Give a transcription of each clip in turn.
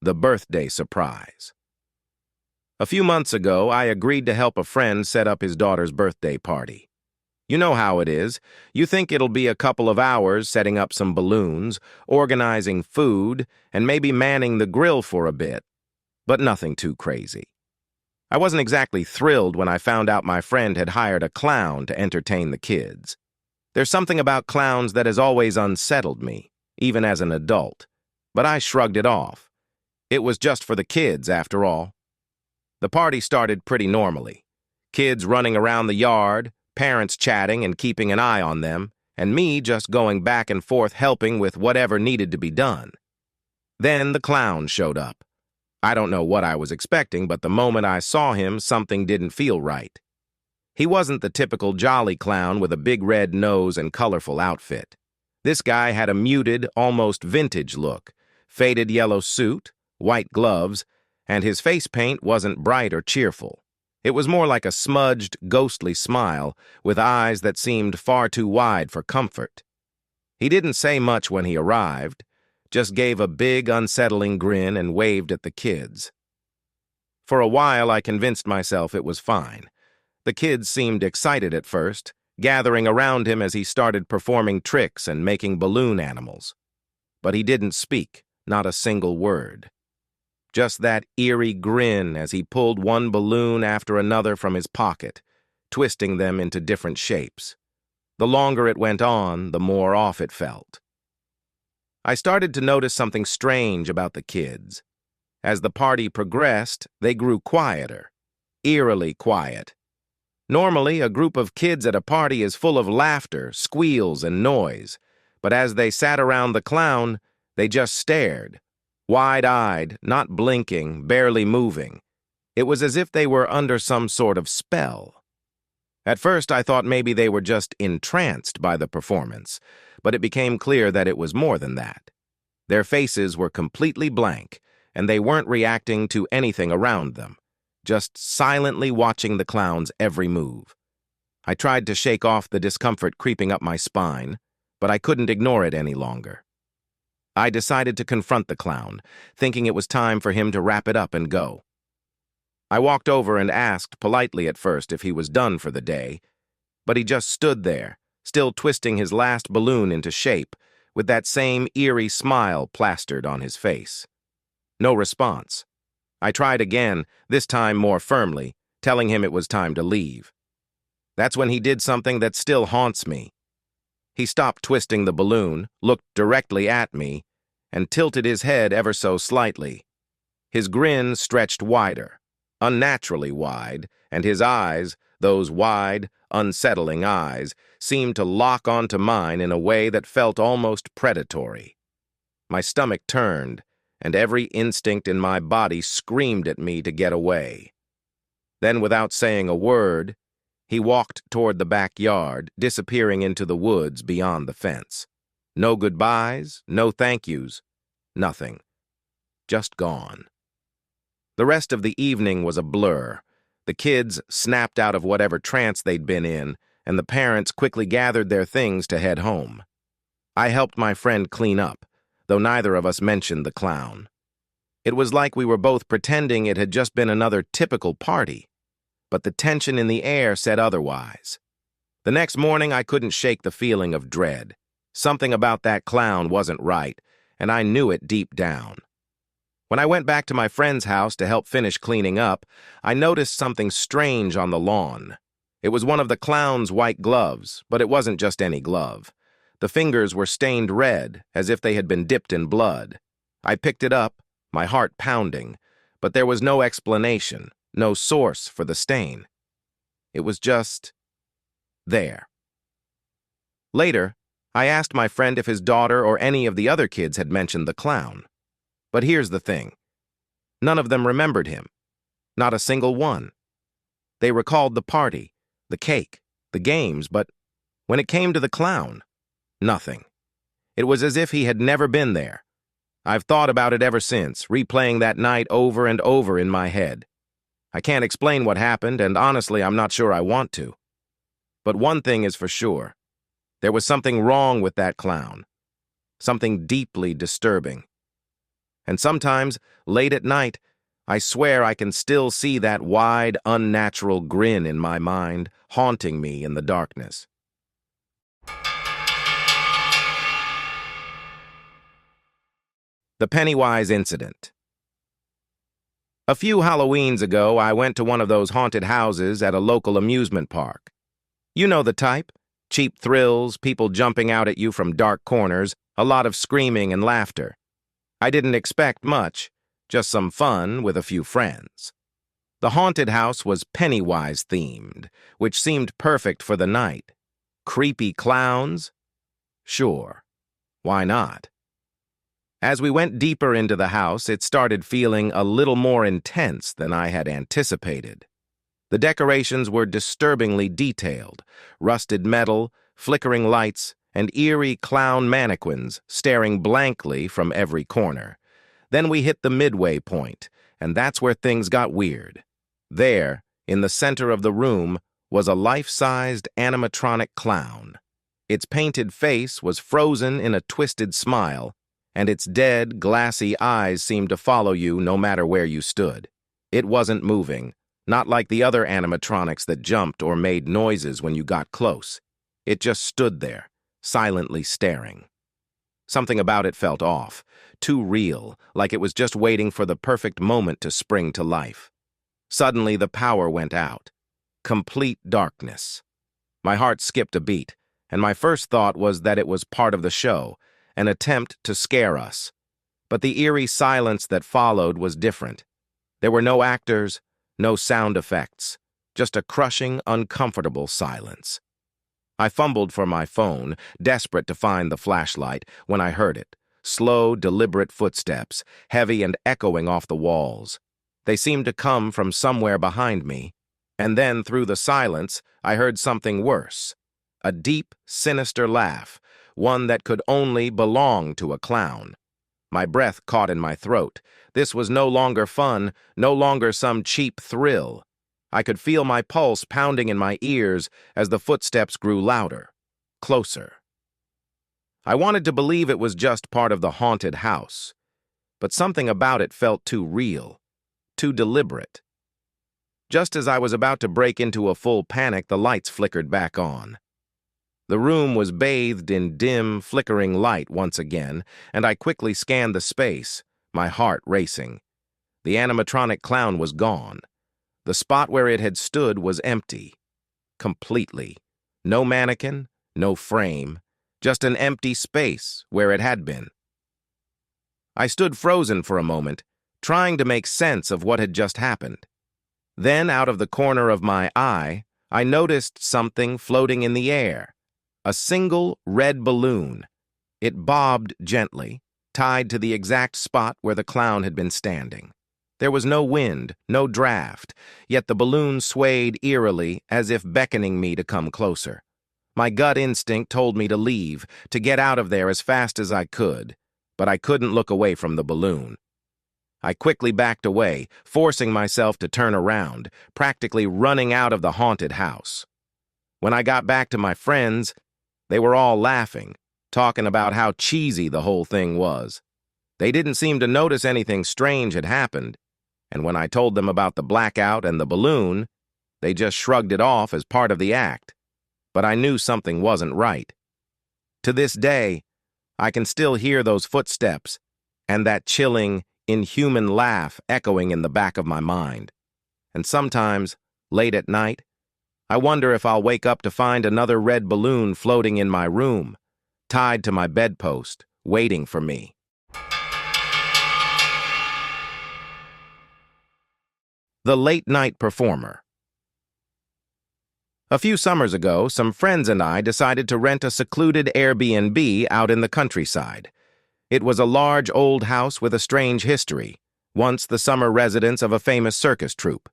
The birthday surprise. A few months ago, I agreed to help a friend set up his daughter's birthday party. You know how it is. You think it'll be a couple of hours setting up some balloons, organizing food, and maybe manning the grill for a bit. But nothing too crazy. I wasn't exactly thrilled when I found out my friend had hired a clown to entertain the kids. There's something about clowns that has always unsettled me, even as an adult. But I shrugged it off. It was just for the kids, after all. The party started pretty normally. Kids running around the yard, parents chatting and keeping an eye on them, and me just going back and forth helping with whatever needed to be done. Then the clown showed up. I don't know what I was expecting, but the moment I saw him, something didn't feel right. He wasn't the typical jolly clown with a big red nose and colorful outfit. This guy had a muted, almost vintage look, faded yellow suit, white gloves, and his face paint wasn't bright or cheerful. It was more like a smudged, ghostly smile with eyes that seemed far too wide for comfort. He didn't say much when he arrived, just gave a big, unsettling grin and waved at the kids. For a while, I convinced myself it was fine. The kids seemed excited at first, gathering around him as he started performing tricks and making balloon animals. But he didn't speak, not a single word. Just that eerie grin as he pulled one balloon after another from his pocket, twisting them into different shapes. The longer it went on, the more off it felt. I started to notice something strange about the kids. As the party progressed, they grew quieter, eerily quiet. Normally, a group of kids at a party is full of laughter, squeals, and noise, but as they sat around the clown, they just stared, wide-eyed, not blinking, barely moving. It was as if they were under some sort of spell. At first, I thought maybe they were just entranced by the performance, but it became clear that it was more than that. Their faces were completely blank, and they weren't reacting to anything around them, just silently watching the clown's every move. I tried to shake off the discomfort creeping up my spine, but I couldn't ignore it any longer. I decided to confront the clown, thinking it was time for him to wrap it up and go. I walked over and asked politely at first if he was done for the day, but he just stood there, still twisting his last balloon into shape, with that same eerie smile plastered on his face. No response. I tried again, this time more firmly, telling him it was time to leave. That's when he did something that still haunts me. He stopped twisting the balloon, looked directly at me, and tilted his head ever so slightly. His grin stretched wider, unnaturally wide, and his eyes, those wide, unsettling eyes, seemed to lock onto mine in a way that felt almost predatory. My stomach turned, and every instinct in my body screamed at me to get away. Then, without saying a word, he walked toward the backyard, disappearing into the woods beyond the fence. No goodbyes, no thank yous, nothing. Just gone. The rest of the evening was a blur. The kids snapped out of whatever trance they'd been in, and the parents quickly gathered their things to head home. I helped my friend clean up, though neither of us mentioned the clown. It was like we were both pretending it had just been another typical party, but the tension in the air said otherwise. The next morning, I couldn't shake the feeling of dread. Something about that clown wasn't right, and I knew it deep down. When I went back to my friend's house to help finish cleaning up, I noticed something strange on the lawn. It was one of the clown's white gloves, but it wasn't just any glove. The fingers were stained red, as if they had been dipped in blood. I picked it up, my heart pounding, but there was no explanation, no source for the stain. It was just there. Later, I asked my friend if his daughter or any of the other kids had mentioned the clown. But here's the thing. None of them remembered him. Not a single one. They recalled the party, the cake, the games, but when it came to the clown, nothing. It was as if he had never been there. I've thought about it ever since, replaying that night over and over in my head. I can't explain what happened, and honestly, I'm not sure I want to. But one thing is for sure. There was something wrong with that clown. Something deeply disturbing. And sometimes, late at night, I swear I can still see that wide, unnatural grin in my mind, haunting me in the darkness. The Pennywise Incident. A few Halloweens ago, I went to one of those haunted houses at a local amusement park. You know the type. Cheap thrills, people jumping out at you from dark corners, a lot of screaming and laughter. I didn't expect much, just some fun with a few friends. The haunted house was Pennywise-themed, which seemed perfect for the night. Creepy clowns? Sure. Why not? As we went deeper into the house, it started feeling a little more intense than I had anticipated. The decorations were disturbingly detailed: rusted metal, flickering lights, and eerie clown mannequins staring blankly from every corner. Then we hit the midway point, and that's where things got weird. There, in the center of the room, was a life-sized animatronic clown. Its painted face was frozen in a twisted smile, and its dead, glassy eyes seemed to follow you no matter where you stood. It wasn't moving, not like the other animatronics that jumped or made noises when you got close. It just stood there, silently staring. Something about it felt off, too real, like it was just waiting for the perfect moment to spring to life. Suddenly, the power went out. Complete darkness. My heart skipped a beat, and my first thought was that it was part of the show, an attempt to scare us. But the eerie silence that followed was different. There were no actors, no sound effects, just a crushing, uncomfortable silence. I fumbled for my phone, desperate to find the flashlight, when I heard it. Slow, deliberate footsteps, heavy and echoing off the walls. They seemed to come from somewhere behind me. And then, through the silence, I heard something worse. A deep, sinister laugh, one that could only belong to a clown. My breath caught in my throat. This was no longer fun, no longer some cheap thrill. I could feel my pulse pounding in my ears as the footsteps grew louder, closer. I wanted to believe it was just part of the haunted house, but something about it felt too real, too deliberate. Just as I was about to break into a full panic, the lights flickered back on. The room was bathed in dim, flickering light once again, and I quickly scanned the space, my heart racing. The animatronic clown was gone. The spot where it had stood was empty. Completely. No mannequin, no frame, just an empty space where it had been. I stood frozen for a moment, trying to make sense of what had just happened. Then, out of the corner of my eye, I noticed something floating in the air. A single red balloon. It bobbed gently, tied to the exact spot where the clown had been standing. There was no wind, no draft, yet the balloon swayed eerily as if beckoning me to come closer. My gut instinct told me to leave, to get out of there as fast as I could, but I couldn't look away from the balloon. I quickly backed away, forcing myself to turn around, practically running out of the haunted house. When I got back to my friends, they were all laughing, talking about how cheesy the whole thing was. They didn't seem to notice anything strange had happened, and when I told them about the blackout and the balloon, they just shrugged it off as part of the act. But I knew something wasn't right. To this day, I can still hear those footsteps and that chilling, inhuman laugh echoing in the back of my mind. And sometimes, late at night, I wonder if I'll wake up to find another red balloon floating in my room, tied to my bedpost, waiting for me. The Late-Night Performer. A few summers ago, some friends and I decided to rent a secluded Airbnb out in the countryside. It was a large old house with a strange history, once the summer residence of a famous circus troupe.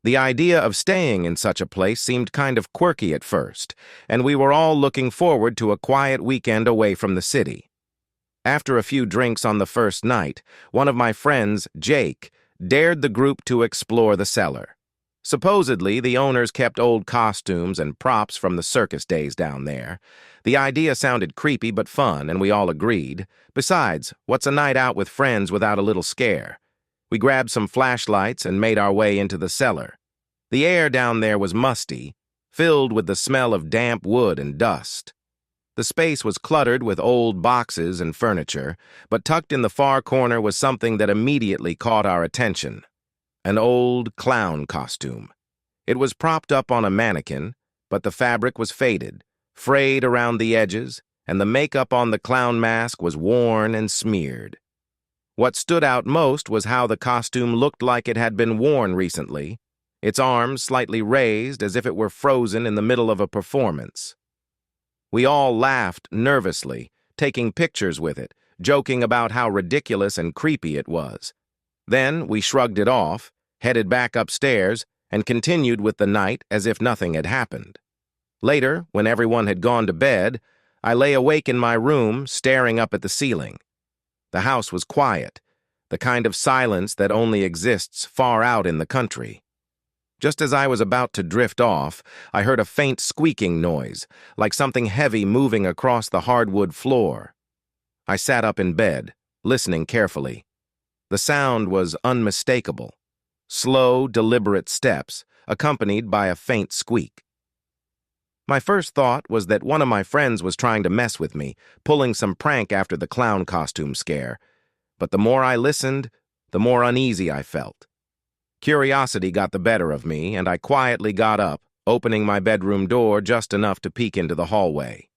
The idea of staying in such a place seemed kind of quirky at first, and we were all looking forward to a quiet weekend away from the city. After a few drinks on the first night, one of my friends, Jake, dared the group to explore the cellar. Supposedly, the owners kept old costumes and props from the circus days down there. The idea sounded creepy but fun, and we all agreed. Besides, what's a night out with friends without a little scare? We grabbed some flashlights and made our way into the cellar. The air down there was musty, filled with the smell of damp wood and dust. The space was cluttered with old boxes and furniture, but tucked in the far corner was something that immediately caught our attention. An old clown costume. It was propped up on a mannequin, but the fabric was faded, frayed around the edges, and the makeup on the clown mask was worn and smeared. What stood out most was how the costume looked like it had been worn recently, its arms slightly raised as if it were frozen in the middle of a performance. We all laughed nervously, taking pictures with it, joking about how ridiculous and creepy it was. Then we shrugged it off, headed back upstairs, and continued with the night as if nothing had happened. Later, when everyone had gone to bed, I lay awake in my room, staring up at the ceiling. The house was quiet, the kind of silence that only exists far out in the country. Just as I was about to drift off, I heard a faint squeaking noise, like something heavy moving across the hardwood floor. I sat up in bed, listening carefully. The sound was unmistakable. Slow, deliberate steps, accompanied by a faint squeak. My first thought was that one of my friends was trying to mess with me, pulling some prank after the clown costume scare. But the more I listened, the more uneasy I felt. Curiosity got the better of me, and I quietly got up, opening my bedroom door just enough to peek into the hallway.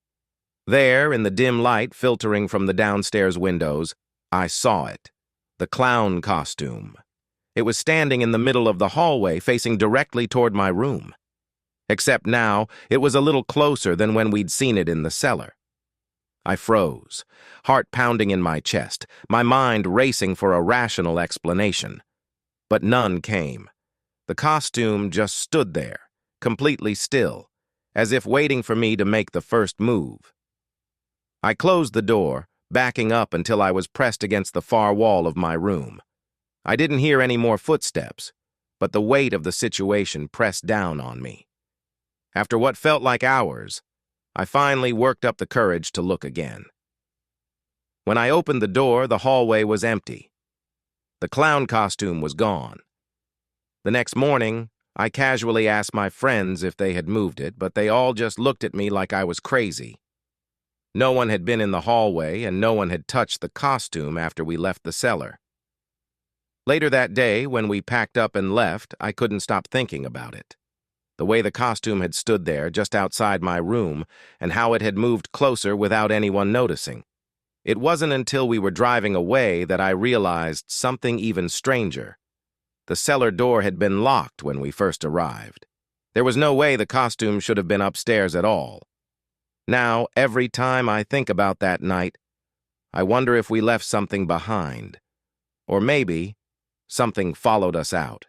There, in the dim light filtering from the downstairs windows, I saw it. The clown costume. It was standing in the middle of the hallway, facing directly toward my room. Except now, it was a little closer than when we'd seen it in the cellar. I froze, heart pounding in my chest, my mind racing for a rational explanation. But none came. The costume just stood there, completely still, as if waiting for me to make the first move. I closed the door, backing up until I was pressed against the far wall of my room. I didn't hear any more footsteps, but the weight of the situation pressed down on me. After what felt like hours, I finally worked up the courage to look again. When I opened the door, the hallway was empty. The clown costume was gone. The next morning, I casually asked my friends if they had moved it, but they all just looked at me like I was crazy. No one had been in the hallway, and no one had touched the costume after we left the cellar. Later that day, when we packed up and left, I couldn't stop thinking about it. The way the costume had stood there just outside my room, and how it had moved closer without anyone noticing. It wasn't until we were driving away that I realized something even stranger. The cellar door had been locked when we first arrived. There was no way the costume should have been upstairs at all. Now, every time I think about that night, I wonder if we left something behind. Or maybe something followed us out.